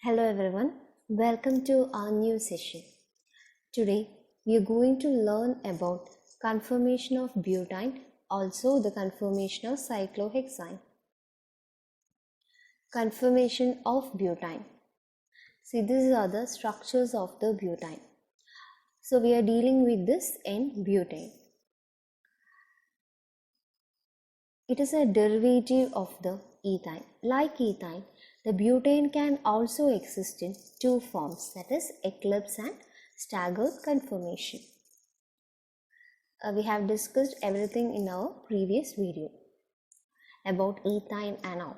Hello everyone, welcome to our new session. Today we are going to learn about conformation of butane, also the conformation of cyclohexane. Conformation of butane. See, these are the structures of the butane. So we are dealing with this in butane. It is a derivative of the ethane. Like ethane, the butane can also exist in two forms, that is eclipse and staggered conformation. We have discussed everything in our previous video about ethane and all.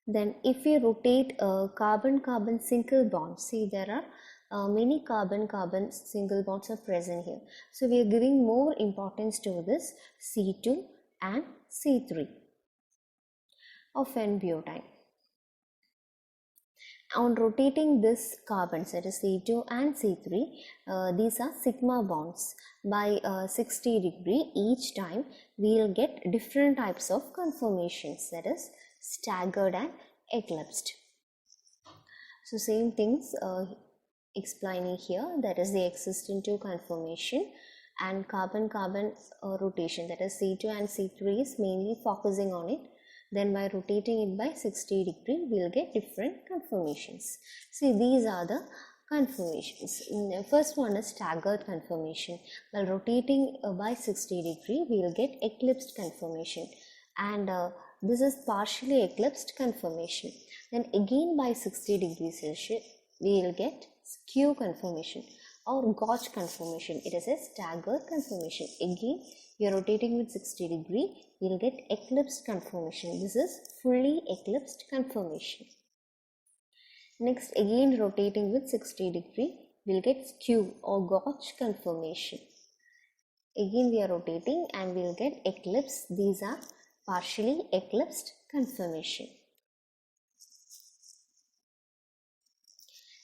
Then if we rotate a carbon-carbon single bond, see there are many carbon-carbon single bonds are present here. So we are giving more importance to this C2 and C3 of N-butane. On rotating this carbons, that is C2 and C3, these are sigma bonds. By 60 degree each time, we will get different types of conformations, that is staggered and eclipsed. So same things explaining here, that is the existing two conformation, and carbon-carbon rotation, that is C2 and C3 is mainly focusing on it. Then by rotating it by 60 degree, we will get different conformations. See, these are the conformations. The first one is staggered conformation. While rotating by 60 degree, we will get eclipsed conformation, and this is partially eclipsed conformation. Then again by 60 degrees Celsius, we will get skew conformation or gauge conformation. It is a staggered conformation. Again, we are rotating with 60 degree, we will get eclipsed conformation. This is fully eclipsed conformation. Next, again rotating with 60 degree, we will get skew or gauge conformation. Again we are rotating and we will get eclipse. These are partially eclipsed conformation.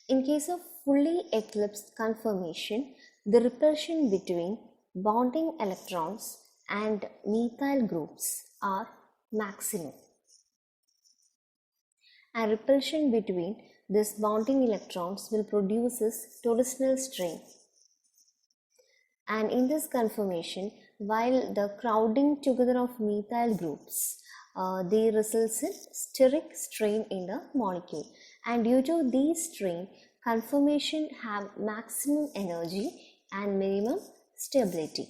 In case of fully eclipsed conformation, the repulsion between bonding electrons and methyl groups are maximum, and repulsion between this bonding electrons will produce this torsional strain. And in this conformation, while the crowding together of methyl groups, they results in steric strain in the molecule, and due to these strain, conformation have maximum energy and minimum stability.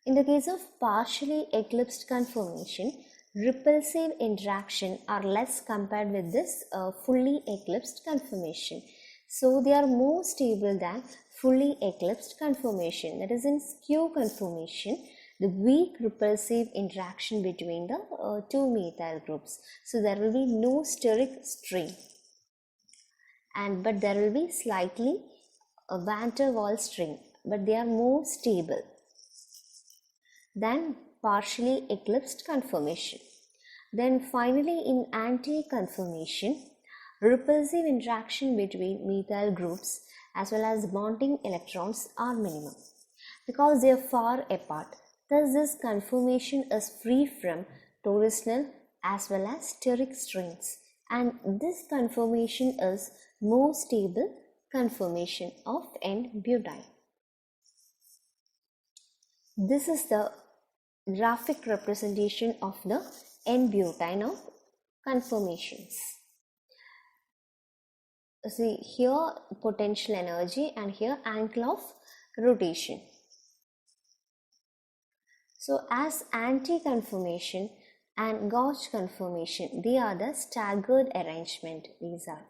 In the case of partially eclipsed conformation, repulsive interaction are less compared with this fully eclipsed conformation. So they are more stable than fully eclipsed conformation. That is, in skew conformation, the weak repulsive interaction between the two methyl groups. So there will be no steric strain, but there will be slightly a van der Waals strain, but they are more stable than partially eclipsed conformation. Then finally, in anti-conformation, repulsive interaction between methyl groups as well as bonding electrons are minimum because they are far apart. Thus, this conformation is free from torsional as well as steric strains, and this conformation is more stable conformation of N-butane. This is the graphic representation of the N-butane of conformations. See here potential energy and here angle of rotation. So as anti-conformation and gauge conformation, they are the staggered arrangement. These are.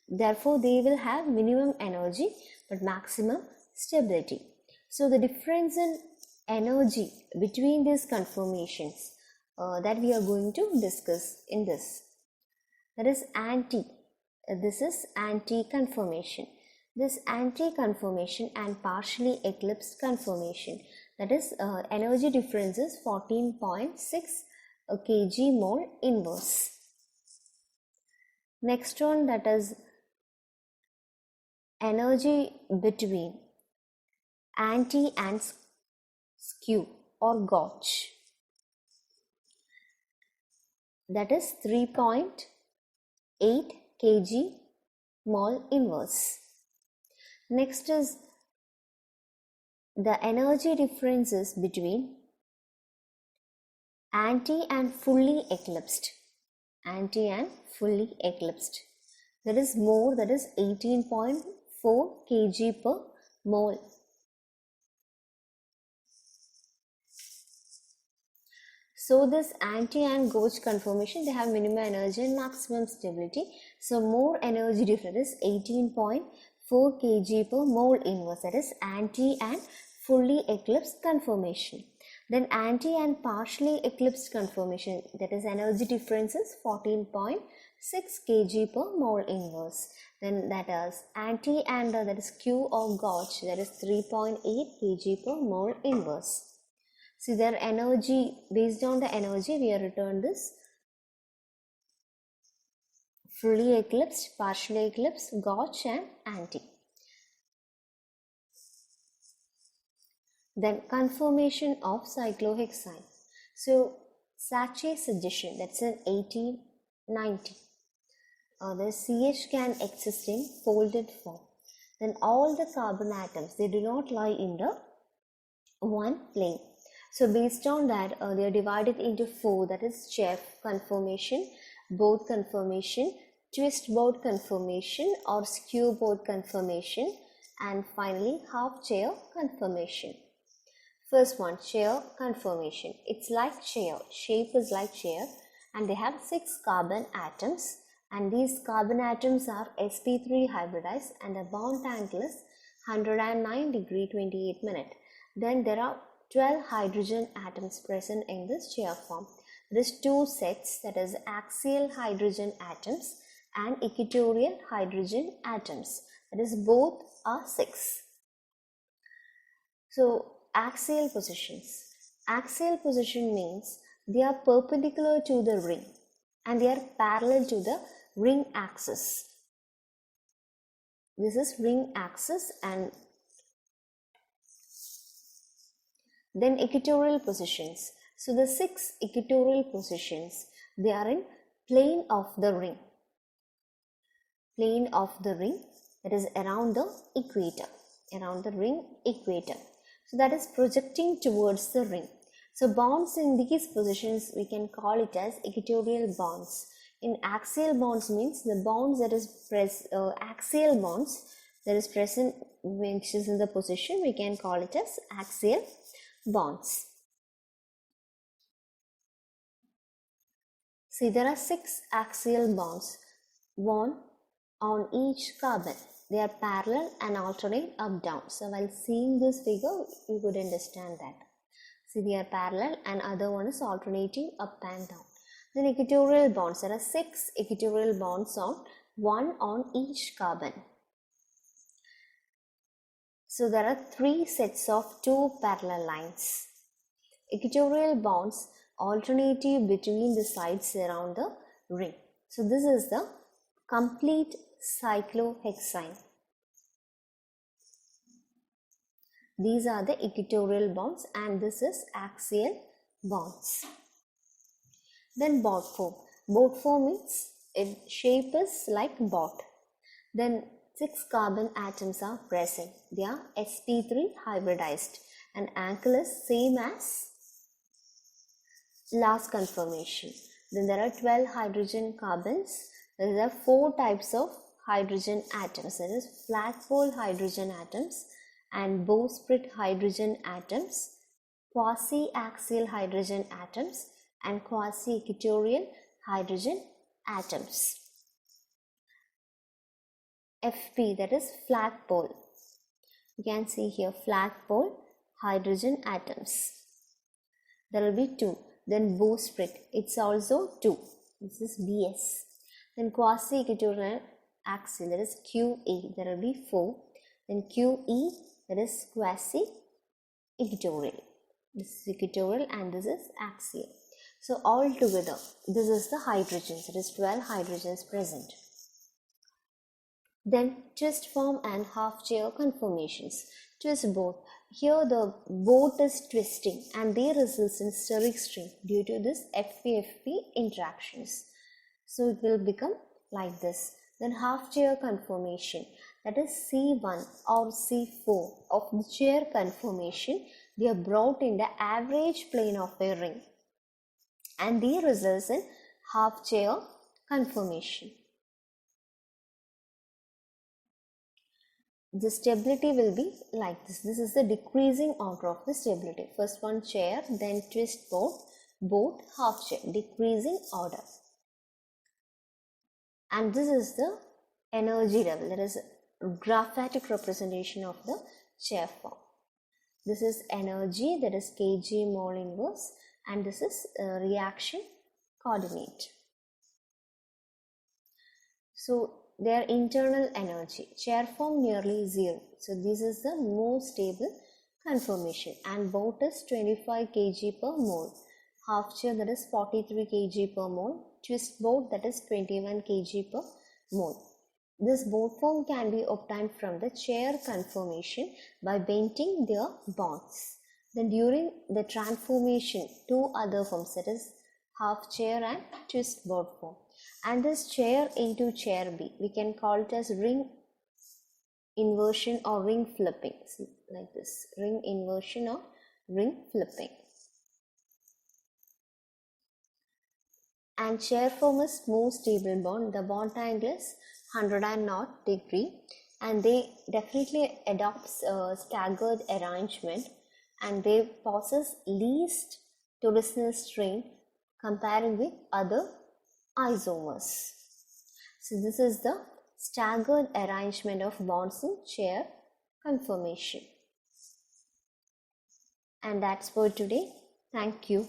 Therefore, they will have minimum energy but maximum stability. So the difference in energy between these conformations that we are going to discuss in this. That is this is anti-conformation. This anti-conformation and partially eclipsed conformation, that is energy difference is 14.6 kg mole inverse. Next one, that is energy between anti and skew or gauge, that is 3.0 8 kg mole inverse. Next is the energy differences between anti and fully eclipsed. Anti and fully eclipsed. That is more, that is 18.4 kg per mole. So this anti and gauge conformation, they have minimum energy and maximum stability. So more energy difference is 18.4 kg per mole inverse, that is anti and fully eclipsed conformation. Then anti and partially eclipsed conformation, that is energy difference is 14.6 kg per mole inverse. Then that is anti and that is Q or gauge, that is 3.8 kg per mole inverse. See their energy, based on the energy we have returned this fully eclipsed, partially eclipsed, gauge and anti. Then conformation of cyclohexane. So Sachet's suggestion, that's in 1890. The CH can exist in folded form. Then all the carbon atoms, they do not lie in the one plane. So based on that, they are divided into 4, that is Cheff conformation, board conformation, twist board conformation or skew board conformation, and finally half chair conformation. First one, chair conformation. It's like chair, shape is like chair, and they have 6 carbon atoms, and these carbon atoms are sp3 hybridized and the bond angle is 109 degree 28 minute. Then there are 12 hydrogen atoms present in this chair form. There is 2 sets, that is axial hydrogen atoms and equatorial hydrogen atoms, that is both are 6. So axial positions. Axial position means they are perpendicular to the ring and they are parallel to the ring axis. This is ring axis. And then equatorial positions. So the 6 equatorial positions, they are in plane of the ring. Plane of the ring, that is around the equator, around the ring equator. So that is projecting towards the ring. So bonds in these positions, we can call it as equatorial bonds. In axial bonds means the bonds that is axial bonds that is present, which is in the position, we can call it as axial bonds. See, there are 6 axial bonds, one on each carbon. They are parallel and alternate up down. So while seeing this figure, you could understand that. See, they are parallel and other one is alternating up and down. Then equatorial bonds, there are 6 equatorial bonds on one on each carbon. So there are 3 sets of 2 parallel lines. Equatorial bonds alternative between the sides around the ring. So this is the complete cyclohexane. These are the equatorial bonds and this is axial bonds. Then boat form. Boat form means its shape is like boat. Then 6 carbon atoms are present. They are sp3 hybridized and angle is same as last conformation. Then there are 12 hydrogen carbons. There are 4 types of hydrogen atoms. There is flat pole hydrogen atoms and bowsprit hydrogen atoms, quasi-axial hydrogen atoms and quasi-equatorial hydrogen atoms. FP, that is flat pole. You can see here flat pole hydrogen atoms. There will be 2. Then bowsprit, it's also 2. This is BS. Then quasi-equatorial axial, that is QE, there will be 4. Then QE, that is quasi-equatorial. This is equatorial and this is axial. So all together, this is the hydrogens, it is 12 hydrogens present. Then twist form and half chair conformations. Twist boat. Here the boat is twisting and they result in steric stream due to this FP-FP interactions. So it will become like this. Then half chair conformation, that is C1 or C4 of the chair conformation, they are brought in the average plane of a ring and they results in half chair conformation. The stability will be like this. This is the decreasing order of the stability. First one chair, then twist boat, half chair, decreasing order. And this is the energy level, that is graphic representation of the chair form. This is energy, that is kg mole inverse, and this is reaction coordinate. So their internal energy, chair form nearly zero. So this is the most stable conformation, and boat is 25 kg per mole. Half chair, that is 43 kg per mole. Twist boat, that is 21 kg per mole. This boat form can be obtained from the chair conformation by bending their bonds. Then during the transformation, two other forms, that is half chair and twist boat form. And this chair into chair B, we can call it as ring inversion or ring flipping. See, like this, ring inversion or ring flipping. And chair form is most stable bond. The bond angle is 100 degree, and they definitely adopts a staggered arrangement, and they possess least torsional strain comparing with other isomers. So this is the staggered arrangement of bonds in chair conformation. And that's for today. Thank you.